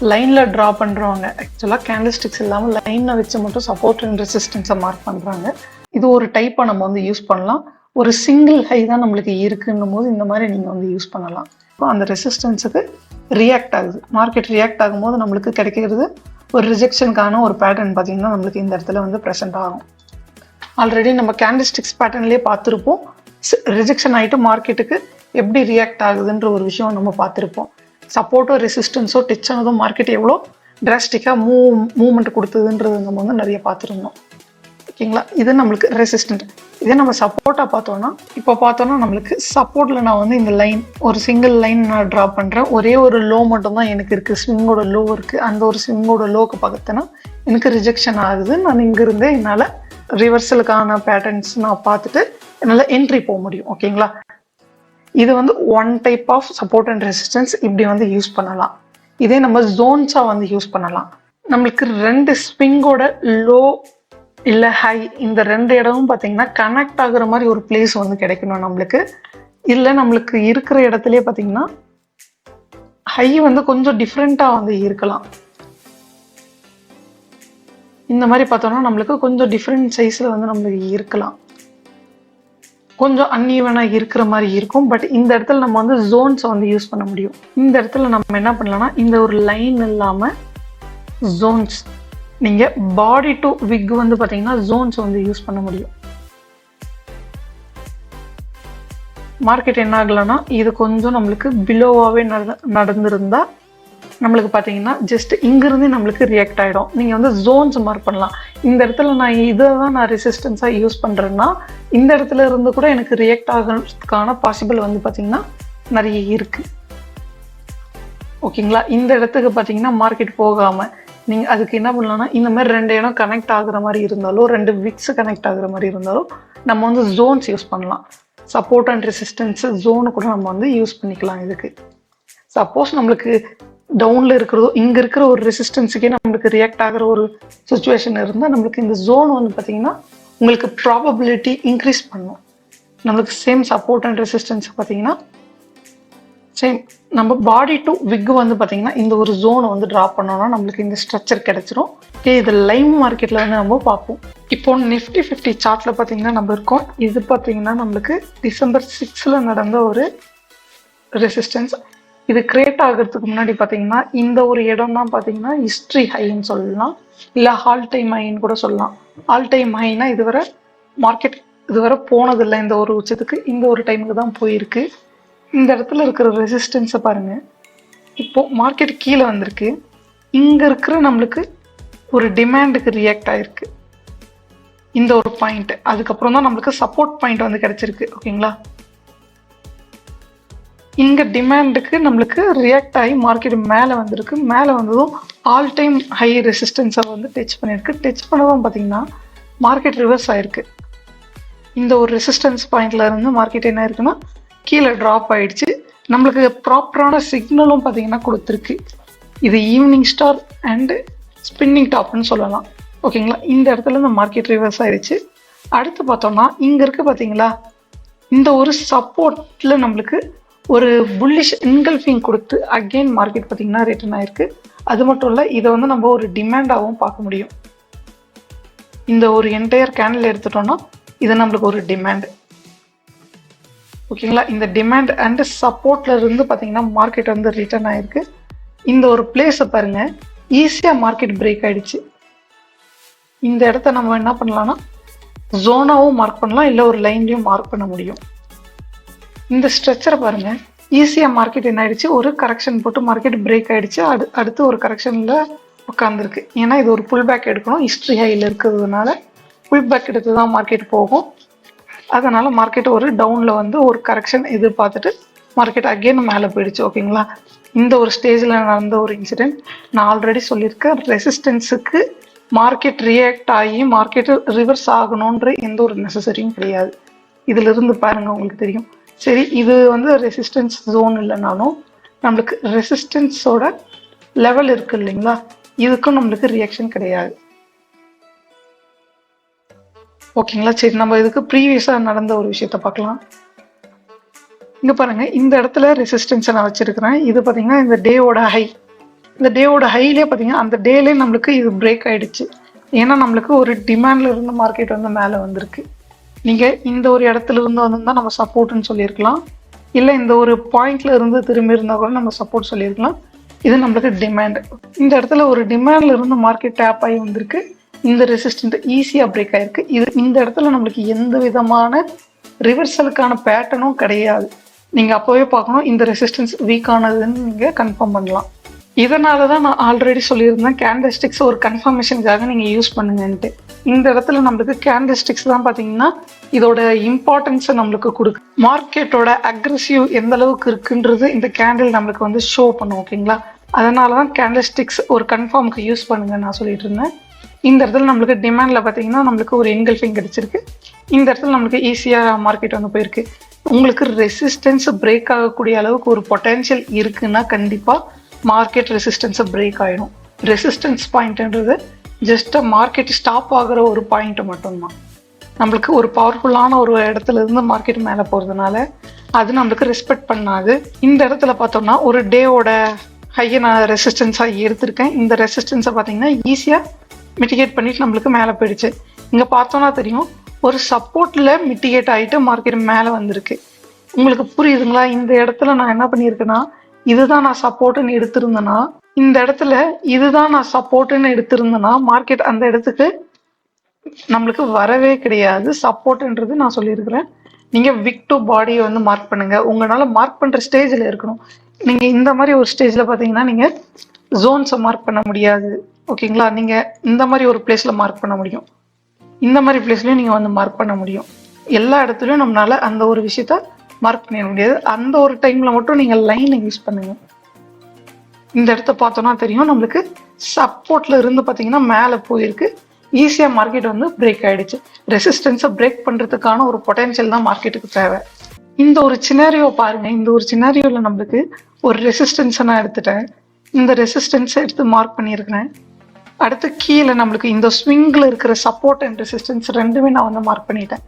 லைனில் ட்ரா பண்ணுறவங்க ஆக்சுவலாக கேண்டில்ஸ்டிக்ஸ் இல்லாமல் லைனில் வச்சு மட்டும் சப்போர்ட் அண்ட் ரெசிஸ்டன்ஸை மார்க் பண்ணுறாங்க. இது ஒரு டைப்பாக நம்ம வந்து யூஸ் பண்ணலாம். ஒரு சிங்கிள் ஹை தான் நம்மளுக்கு இருக்குன்னும் போது இந்த மாதிரி நீங்கள் வந்து யூஸ் பண்ணலாம். இப்போ அந்த ரெசிஸ்டன்ஸுக்கு ரியாக்ட் ஆகுது, மார்க்கெட் ரியாக்ட் ஆகும்போது நம்மளுக்கு கிடைக்கிறது ஒரு ரிஜெக்ஷனுக்கான ஒரு பேட்டர்ன் பார்த்திங்கன்னா நம்மளுக்கு இந்த இடத்துல வந்து ப்ரெசென்ட் ஆகும். ஆல்ரெடி நம்ம கேண்டில்ஸ்டிக்ஸ் பேட்டர்ன்லேயே பார்த்துருப்போம். ரிஜெக்ஷன் ஆகிட்டு மார்க்கெட்டுக்கு எப்படி ரியாக்ட் ஆகுதுன்ற ஒரு விஷயம் நம்ம பார்த்துருப்போம். சப்போர்ட்டோ ரெசிஸ்டன்ஸோ டச் ஆனதும் மார்க்கெட் எவ்வளோ டிராஸ்டிக்காக மூவ்மெண்ட் கொடுத்ததுன்றது நம்ம வந்து நிறைய பார்த்துருந்தோம். ஓகேங்களா? இது நம்மளுக்கு ரெசிஸ்டன்ட். இதே நம்ம சப்போர்ட்டாக பார்த்தோன்னா இப்போ பார்த்தோன்னா நம்மளுக்கு சப்போர்ட்டில் நான் வந்து இந்த லைன் ஒரு சிங்கிள் லைன் நான் ட்ரா பண்ணுறேன். ஒரே ஒரு லோ மட்டும் தான் எனக்கு இருக்குது, ஸ்விங்கோட லோ இருக்குது. அந்த ஒரு ஸ்விங்கோட லோக்கு பார்த்தோன்னா எனக்கு ரிஜெக்ஷன் ஆகுது. நான் இங்கிருந்தே என்னால் ரிவர்சலுக்கான பேட்டர்ன்ஸ் நான் பார்த்துட்டு என்னால் என்ட்ரி போக முடியும். ஓகேங்களா? இது வந்து one type of support and resistance இப்படி வந்து யூஸ் பண்ணலாம். இதே நம்ம ஜோன்ஸாக வந்து யூஸ் பண்ணலாம். நம்மளுக்கு ரெண்டு ஸ்விங்கோட லோ இல்லை ஹை இந்த ரெண்டு இடமும் பார்த்தீங்கன்னா கனெக்ட் ஆகுற மாதிரி ஒரு பிளேஸ் வந்து கிடைக்கணும் நம்மளுக்கு. இல்லை நம்மளுக்கு இருக்கிற இடத்துலயே பார்த்தீங்கன்னா ஹை வந்து கொஞ்சம் டிஃப்ரெண்ட்டாக வந்து இருக்கலாம். இந்த மாதிரி பார்த்தோம்னா நம்மளுக்கு கொஞ்சம் டிஃப்ரெண்ட் சைஸில் வந்து நம்மளுக்கு இருக்கலாம். கொஞ்சம் அன்ஈவனாக இருக்கிற மாதிரி இருக்கும். பட் இந்த இடத்துல நம்ம வந்து ஜோன்ஸை வந்து யூஸ் பண்ண முடியும். இந்த இடத்துல நம்ம என்ன பண்ணலாம்னா இந்த ஒரு லைன் இல்லாமல் ஜோன்ஸ், நீங்கள் பாடி டு விக் வந்து பார்த்தீங்கன்னா ஜோன்ஸ் வந்து யூஸ் பண்ண முடியும். மார்க்கெட் என்ன ஆகலைன்னா இது கொஞ்சம் நம்மளுக்கு பிலோவாகவே நடந்திருந்தா நம்மளுக்கு பார்த்தீங்கன்னா ஜஸ்ட் இங்கிருந்து நம்மளுக்கு ரியாக்ட் ஆகிடும். நீங்கள் வந்து ஜோன்ஸ் மார்க் பண்ணலாம். இந்த இடத்துல நான் இதை தான் நான் ரெசிஸ்டன்ஸாக யூஸ் பண்ணுறேன்னா இந்த இடத்துல இருந்து கூட எனக்கு ரியாக்ட் ஆகிறதுக்கான பாசிபிள் வந்து பார்த்தீங்கன்னா நிறைய இருக்குது. ஓகேங்களா? இந்த இடத்துக்கு பார்த்தீங்கன்னா மார்க்கெட் போகாமல் நீங்கள் அதுக்கு என்ன பண்ணலாம்னா இந்த மாதிரி ரெண்டு இடம் கனெக்ட் ஆகுற மாதிரி இருந்தாலோ ரெண்டு விக்ஸ் கனெக்ட் ஆகுற மாதிரி இருந்தாலோ நம்ம வந்து ஜோன்ஸ் யூஸ் பண்ணலாம். சப்போர்ட் அண்ட் ரெசிஸ்டன்ஸ் ஜோனு கூட நம்ம வந்து யூஸ் பண்ணிக்கலாம். இதுக்கு சப்போஸ் நம்மளுக்கு டவுனில் இருக்கிறதோ இங்கே இருக்கிற ஒரு ரெசிஸ்டன்ஸுக்கே நம்மளுக்கு ரியாக்ட் ஆகிற ஒரு சுச்சுவேஷன் இருந்தால் நம்மளுக்கு இந்த ஜோன் வந்து பார்த்தீங்கன்னா உங்களுக்கு ப்ராபபிலிட்டி இன்க்ரீஸ் பண்ணும். நம்மளுக்கு சேம் சப்போர்ட் அண்ட் ரெசிஸ்டன்ஸ் பார்த்தீங்கன்னா சேம் நம்ம பாடி டு விக் வந்து பார்த்தீங்கன்னா இந்த ஒரு ஜோனை வந்து ட்ரா பண்ணோம்னா நம்மளுக்கு இந்த ஸ்ட்ரக்சர் கிடைச்சிரும். ஓகே, இது லைவ் மார்க்கெட்டில் வந்து நம்ம பார்ப்போம். இப்போ நிஃப்டி 50 சார்ட்டில் பார்த்தீங்கன்னா நம்ம இருக்கோம். இது பார்த்தீங்கன்னா நம்மளுக்கு December 6 நடந்த ஒரு ரெசிஸ்டன்ஸ். இது கிரியேட் ஆகிறதுக்கு முன்னாடி பார்த்தீங்கன்னா இந்த ஒரு இடம் தான் பார்த்தீங்கன்னா ஹிஸ்ட்ரி ஹைன்னு சொல்லலாம், இல்லை ஆல் டைம் ஹைன்னு கூட சொல்லலாம். ஆல் டைம் ஹைனா இதுவரை மார்க்கெட் இதுவரை போனதில்லை இந்த ஒரு உச்சத்துக்கு, இந்த ஒரு டைமுக்கு தான் போயிருக்கு. இந்த இடத்துல இருக்கிற ரெசிஸ்டன்ஸை பாருங்க. இப்போ மார்க்கெட் கீழே வந்திருக்கு, இங்க இருக்கிற நம்மளுக்கு ஒரு டிமாண்டுக்கு ரியாக்ட் ஆயிருக்கு இந்த ஒரு பாயிண்ட். அதுக்கப்புறம் தான் நம்மளுக்கு சப்போர்ட் பாயிண்ட் வந்து கிடைச்சிருக்கு. ஓகேங்களா, இங்க டிமாண்டுக்கு நம்மளுக்கு ரியாக்ட் ஆகி மார்க்கெட் மேலே வந்திருக்கு. மேலே வந்ததும் ஆல் டைம் ஹை ரெசிஸ்டன்ஸை வந்து டச் பண்ணியிருக்கு. டச் பண்ணதும் பார்த்தீங்கன்னா மார்க்கெட் ரிவர்ஸ் ஆயிருக்கு. இந்த ஒரு ரெசிஸ்டன்ஸ் பாயிண்ட்ல இருந்து மார்க்கெட் என்ன இருக்குன்னா கீழே ட்ராப் ஆயிடுச்சு. நம்மளுக்கு ப்ராப்பரான சிக்னலும் பார்த்தீங்கன்னா கொடுத்துருக்கு. இது ஈவினிங் ஸ்டார் அண்டு ஸ்பின்னிங் டாப்னு சொல்லலாம். ஓகேங்களா, இந்த இடத்துல இந்த மார்க்கெட் ரிவர்ஸ் ஆயிடுச்சு. அடுத்து பார்த்தோம்னா இங்கே இருக்கு பார்த்தீங்களா, இந்த ஒரு சப்போர்ட்ல நம்மளுக்கு ஒரு புல்லிஷ் இன்கல்ஃபிங் கொடுத்து அகெயின் மார்க்கெட் பார்த்தீங்கன்னா ரிட்டர்ன் ஆயிருக்கு. அது மட்டும் இல்லை, இதை வந்து நம்ம ஒரு டிமாண்டாகவும் பார்க்க முடியும். இந்த ஒரு என்டையர் கேண்டில் எடுத்துட்டோம்னா இது நம்மளுக்கு ஒரு டிமாண்ட். ஓகேங்களா, இந்த டிமாண்ட் அண்ட் சப்போர்ட்ல இருந்து பார்த்தீங்கன்னா மார்க்கெட் வந்து ரிட்டர்ன் ஆயிருக்கு. இந்த ஒரு பிளேஸை பாருங்க, ஈஸியாக மார்க்கெட் பிரேக் ஆயிடுச்சு. இந்த இடத்த நம்ம என்ன பண்ணலாம்னா ஜோனாவும் மார்க் பண்ணலாம், இல்லை ஒரு லைன்லையும் மார்க் பண்ண முடியும். இந்த ஸ்ட்ரக்சரை பாருங்க, ஈஸியாக மார்க்கெட் என்ன ஆயிடுச்சு, ஒரு கரெக்ஷன் போட்டு மார்க்கெட் பிரேக் ஆயிடுச்சு. அடுத்து ஒரு கரெக்ஷனில் உட்காந்துருக்கு. ஏன்னா இது ஒரு புல் பேக் எடுக்கணும், ஹிஸ்ட்ரி ஹையில் இருக்கிறதுனால புல் பேக் எடுத்து தான் மார்க்கெட் போகும். அதனால மார்க்கெட் ஒரு டவுனில் வந்து ஒரு கரெக்ஷன் எதிர்பார்த்துட்டு மார்க்கெட் அகெயின் மேலே போயிடுச்சு. ஓகேங்களா, இந்த ஒரு ஸ்டேஜில் நடந்த ஒரு இன்சிடென்ட். நான் ஆல்ரெடி சொல்லியிருக்கேன், ரெசிஸ்டன்ஸுக்கு மார்க்கெட் ரியாக்ட் ஆகி மார்க்கெட்டு ரிவர்ஸ் ஆகணுன்ற எந்த ஒரு நெசசரியும் கிடையாது. இதுல இருந்து பாருங்க உங்களுக்கு தெரியும். சரி, இது வந்து ரெசிஸ்டன்ஸ் ஜோன் இல்லைனாலும் நம்மளுக்கு ரெசிஸ்டன்ஸோட லெவல் இருக்கு இல்லைங்களா, இதுக்கும் நம்மளுக்கு ரியாக்ஷன் கிடையாது. ஓகேங்களா, சரி நம்ம இதுக்கு ப்ரீவியஸாக நடந்த ஒரு விஷயத்த பார்க்கலாம். இங்கே பாருங்க, இந்த இடத்துல ரெசிஸ்டன்ஸை நான் வச்சிருக்கிறேன். இது பார்த்தீங்கன்னா இந்த டேவோட ஹை. இந்த டேவோட ஹைலே பார்த்தீங்கன்னா அந்த டேலே நம்மளுக்கு இது பிரேக் ஆயிடுச்சு. ஏன்னா நம்மளுக்கு ஒரு டிமாண்ட்ல இருந்து மார்க்கெட் வந்து மேலே வந்திருக்கு. நீங்கள் இந்த ஒரு இடத்துல இருந்து வந்திருந்தா நம்ம சப்போர்ட்னு சொல்லியிருக்கலாம், இல்லை இந்த ஒரு பாயிண்ட்ல இருந்து திரும்பி இருந்தால் கூட நம்ம சப்போர்ட் சொல்லியிருக்கலாம். இது நம்மளுக்கு டிமாண்ட். இந்த இடத்துல ஒரு டிமாண்ட்ல இருந்து மார்க்கெட் டேப் ஆகி வந்திருக்கு. இந்த ரெசிஸ்டன்ட் ஈஸியாக பிரேக் ஆயிருக்கு. இந்த இடத்துல நம்மளுக்கு எந்த விதமான ரிவர்சலுக்கான பேட்டர்னும் கிடையாது. நீங்கள் அப்போவே பார்க்கணும், இந்த ரெசிஸ்டன்ஸ் வீக் ஆனதுன்னு நீங்கள் கன்ஃபார்ம் பண்ணலாம். இதனால தான் நான் ஆல்ரெடி சொல்லியிருந்தேன், கேண்டில்ஸ்டிக்ஸ் ஒரு கன்ஃபர்மேஷனுக்காக நீங்கள் யூஸ் பண்ணுங்கன்ட்டு. இந்த இடத்துல நம்மளுக்கு கேண்டில்ஸ்டிக்ஸ் தான் பார்த்தீங்கன்னா இதோட இம்பார்ட்டன்ஸை நம்மளுக்கு கொடுக்கு. மார்க்கெட்டோட அக்ரெசிவ் எந்த அளவுக்கு இருக்குன்றது இந்த கேண்டில் நம்மளுக்கு வந்து ஷோ பண்ணும். ஓகேங்களா, அதனால தான் கேண்டில்ஸ்டிக்ஸ் ஒரு கன்ஃபார்முக்கு யூஸ் பண்ணுங்க நான் சொல்லிட்டு இருந்தேன். இந்த இடத்துல நம்மளுக்கு டிமாண்டில் பார்த்தீங்கன்னா நம்மளுக்கு ஒரு என்கல்ஃபிங் கிடைச்சிருக்கு. இந்த இடத்துல நம்மளுக்கு ஈஸியாக மார்க்கெட் வந்து போயிருக்கு. உங்களுக்கு ரெசிஸ்டன்ஸ் பிரேக் ஆகக்கூடிய அளவுக்கு ஒரு பொட்டென்ஷியல் இருக்குன்னா கண்டிப்பாக மார்க்கெட் ரெசிஸ்டன்ஸை பிரேக் ஆகிடும். ரெசிஸ்டன்ஸ் பாயிண்ட்ன்றது ஜஸ்ட் மார்க்கெட் ஸ்டாப் ஆகிற ஒரு பாயிண்ட் மட்டும்தான். நம்மளுக்கு ஒரு பவர்ஃபுல்லான ஒரு இடத்துல இருந்து மார்க்கெட் மேலே போகிறதுனால அது நம்மளுக்கு ரெஸ்பெக்ட் பண்ணாது. இந்த இடத்துல பார்த்தோம்னா ஒரு டேவோட ஹையை நான் ரெசிஸ்டன்ஸாக எடுத்திருக்கேன். இந்த ரெசிஸ்டன்ஸை பார்த்தீங்கன்னா ஈஸியாக மிட்டிகேட் பண்ணிட்டு நம்மளுக்கு மேலே போயிடுச்சு. இங்கே பார்த்தோன்னா தெரியும், ஒரு சப்போர்ட்டில் மிட்டிகேட் ஆகிட்டு மார்க்கெட் மேலே வந்திருக்கு. உங்களுக்கு புரியுதுங்களா? இந்த இடத்துல நான் என்ன பண்ணியிருக்கேன்னா, இதுதான் நான் சப்போர்ட்டுன்னு எடுத்திருந்தேன்னா, இந்த இடத்துல இதுதான் நான் சப்போர்ட்டுன்னு எடுத்திருந்தேன்னா மார்க்கெட் அந்த இடத்துக்கு நம்மளுக்கு வரவே கிடையாது. சப்போர்ட்ன்றது நான் சொல்லியிருக்கிறேன், நீங்கள் விக் டு பாடியை வந்து மார்க் பண்ணுங்க. உங்களால் மார்க் பண்ணுற ஸ்டேஜில் இருக்கணும். நீங்கள் இந்த மாதிரி ஒரு ஸ்டேஜில் பார்த்தீங்கன்னா நீங்கள் ஜோன்ஸை மார்க் பண்ண முடியாது. ஓகேங்களா, நீங்கள் இந்த மாதிரி ஒரு பிளேஸில் மார்க் பண்ண முடியும், இந்த மாதிரி பிளேஸ்லையும் நீங்கள் வந்து மார்க் பண்ண முடியும். எல்லா இடத்துலையும் நம்மளால அந்த ஒரு விஷயத்த மார்க் பண்ணிட முடியாது. அந்த ஒரு டைமில் மட்டும் நீங்கள் லைனை யூஸ் பண்ணுங்க. இந்த இடத்த பார்த்தோன்னா தெரியும், நம்மளுக்கு சப்போர்ட்ல இருந்து பார்த்தீங்கன்னா மேலே போயிருக்கு. ஈஸியாக மார்க்கெட் வந்து பிரேக் ஆகிடுச்சு. ரெசிஸ்டன்ஸை பிரேக் பண்ணுறதுக்கான ஒரு பொட்டென்ஷியல் தான் மார்க்கெட்டுக்கு தேவை. இந்த ஒரு சினாரியோ பாருங்கள். இந்த ஒரு சினாரியோவில் நம்மளுக்கு ஒரு ரெசிஸ்டன்ஸை நான் எடுத்துட்டேன். இந்த ரெசிஸ்டன்ஸை எடுத்து மார்க் பண்ணியிருக்கிறேன். அடுத்து கீழே நம்மளுக்கு இந்த ஸ்விங்கில் இருக்கிற சப்போர்ட் அண்ட் ரெசிஸ்டன்ஸ் ரெண்டுமே நான் வந்து மார்க் பண்ணிட்டேன்.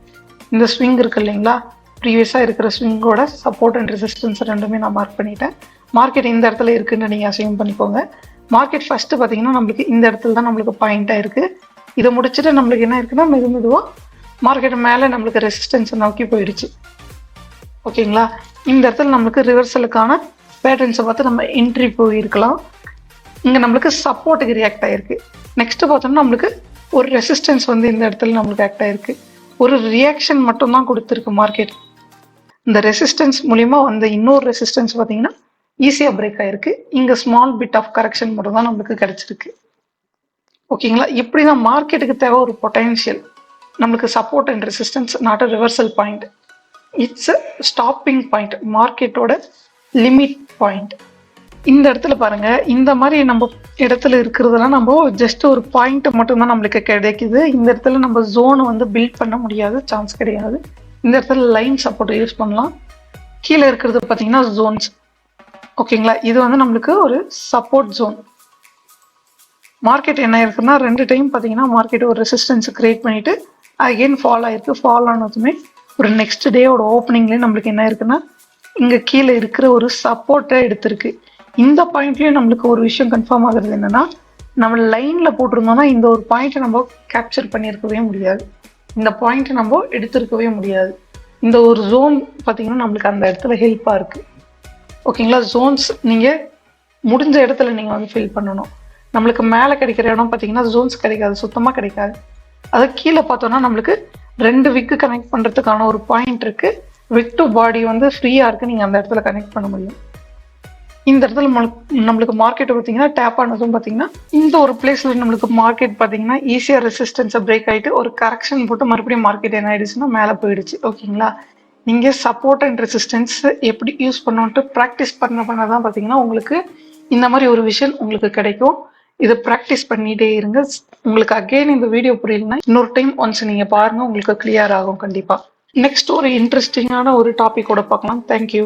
இந்த ஸ்விங் இருக்கு இல்லைங்களா, ப்ரீவியஸாக இருக்கிற ஸ்விங்கோட சப்போர்ட் அண்ட் ரெசிஸ்டன்ஸ் ரெண்டுமே நான் மார்க் பண்ணிட்டேன். மார்க்கெட் இந்த இடத்துல இருக்குன்னு நீங்கள் அசைன் பண்ணிக்கோங்க. மார்க்கெட் ஃபஸ்ட்டு பார்த்தீங்கன்னா நம்மளுக்கு இந்த இடத்துல தான் நம்மளுக்கு பாயிண்ட்டாக இருக்குது. இதை முடிச்சுட்டு நம்மளுக்கு என்ன இருக்குன்னா மெதுவாக மார்க்கெட் மேலே நம்மளுக்கு ரெசிஸ்டன்ஸை நோக்கி போயிடுச்சு. ஓகேங்களா, இந்த இடத்துல நம்மளுக்கு ரிவர்சலுக்கான பேட்டர்ன்ஸை பார்த்து நம்ம என்ட்ரி போயிருக்கலாம். இங்கே நம்மளுக்கு சப்போர்ட்டுக்கு ரியாக்ட் ஆகிருக்கு. நெக்ஸ்ட்டு பார்த்தோம்னா நம்மளுக்கு ஒரு ரெசிஸ்டன்ஸ் வந்து இந்த இடத்துல நம்மளுக்கு ஆக்ட் ஆகிருக்கு. ஒரு ரியாக்ஷன் மட்டும் தான் கொடுத்துருக்கு மார்க்கெட். இந்த ரெசிஸ்டன்ஸ் மூலியமா வந்த இன்னொரு ரெசிஸ்டன்ஸ் பார்த்தீங்கன்னா ஈஸியாக பிரேக் ஆயிருக்கு. இங்கே ஸ்மால் பிட் ஆஃப் கரெக்ஷன் மட்டும் தான் நம்மளுக்கு கிடைச்சிருக்கு. ஓகேங்களா, இப்படி தான் மார்க்கெட்டுக்கு தேவை ஒரு பொட்டன்ஷியல். நம்மளுக்கு support and resistance not a reversal point, it's a stopping point, மார்க்கெட்டோட லிமிட் பாயிண்ட். இந்த இடத்துல பாருங்க, இந்த மாதிரி நம்ம இடத்துல இருக்கிறதெல்லாம் நம்ம ஜஸ்ட் ஒரு பாயிண்ட் மட்டும் தான் நம்மளுக்கு கிடைக்குது. இந்த இடத்துல நம்ம ஜோனை வந்து பில்ட் பண்ண முடியாது, சான்ஸ் கிடையாது. இந்த இடத்துல லைன் சப்போர்ட் யூஸ் பண்ணலாம். கீழே இருக்கிறது பார்த்தீங்கன்னா ஜோன்ஸ். ஓகேங்களா, இது வந்து நம்மளுக்கு ஒரு சப்போர்ட் ஜோன். மார்க்கெட் என்ன இருக்குன்னா 2 டைம் பார்த்தீங்கன்னா மார்க்கெட் ஒரு ரெசிஸ்டன்ஸ் கிரியேட் பண்ணிட்டு அகெயின் ஃபால் ஆயிருக்கு. ஃபால் ஆனதுமே ஒரு நெக்ஸ்ட் டேவோட ஓப்பனிங்லேயே நம்மளுக்கு என்ன இருக்குன்னா இங்கே கீழே இருக்கிற ஒரு சப்போர்ட்டை எடுத்திருக்கு. இந்த பாயிண்ட்லயும் நம்மளுக்கு ஒரு விஷயம் கன்ஃபார்ம் ஆகுறது என்னன்னா, நம்ம லைன்ல போட்டிருந்தோம்னா இந்த ஒரு பாயிண்ட்டை நம்ம கேப்சர் பண்ணியிருக்கவே முடியாது, இந்த பாயிண்ட்டை நம்ம எடுத்திருக்கவே முடியாது. இந்த ஒரு ஜோன் பார்த்தீங்கன்னா நம்மளுக்கு அந்த இடத்துல ஹெல்ப்பாக இருக்கு. ஓகேங்களா, ஜோன்ஸ் நீங்கள் முடிஞ்ச இடத்துல நீங்கள் வந்து ஃபில் பண்ணணும். நம்மளுக்கு மேலே கிடைக்கிற இடம் பார்த்தீங்கன்னா ஜோன்ஸ் கிடைக்காது, சுத்தமாக கிடைக்காது. அதை கீழே பார்த்தோம்னா நம்மளுக்கு 2 விக்கு கனெக்ட் பண்ணுறதுக்கான ஒரு பாயிண்ட் இருக்கு. விக் டு பாடி வந்து ஃப்ரீயாக இருக்கு, நீங்கள் அந்த இடத்துல கனெக்ட் பண்ண முடியும். இந்த இடத்துல நம்மளுக்கு மார்க்கெட் பார்த்தீங்கன்னா டேப் ஆனதும் பார்த்தீங்கன்னா இந்த ஒரு பிளேஸ்ல நம்மளுக்கு மார்க்கெட் பார்த்தீங்கன்னா ஈஸியாக ரெசிஸ்டன்ஸை பிரேக் ஆகிட்டு ஒரு கரெக்ஷன் போட்டு மறுபடியும் மார்க்கெட் என்ன ஆயிடுச்சுன்னா மேலே போயிடுச்சு. ஓகேங்களா, நீங்கள் சப்போர்ட் அண்ட் ரெசிஸ்டன்ஸ் எப்படி யூஸ் பண்ணணுன்ட்டு ப்ராக்டிஸ் பண்ண தான் பார்த்தீங்கன்னா உங்களுக்கு இந்த மாதிரி ஒரு விஷயம் உங்களுக்கு கிடைக்கும். இதை ப்ராக்டிஸ் பண்ணிகிட்டே இருங்க. உங்களுக்கு அகெயின் இந்த வீடியோ புரியலன்னா இன்னொரு டைம் ஒன்ஸ் நீங்கள் பாருங்கள், உங்களுக்கு கிளியர் ஆகும் கண்டிப்பாக. நெக்ஸ்ட் ஒரு இன்ட்ரெஸ்டிங்கான ஒரு டாபிக்கோட பார்க்கலாம். தேங்க்யூ.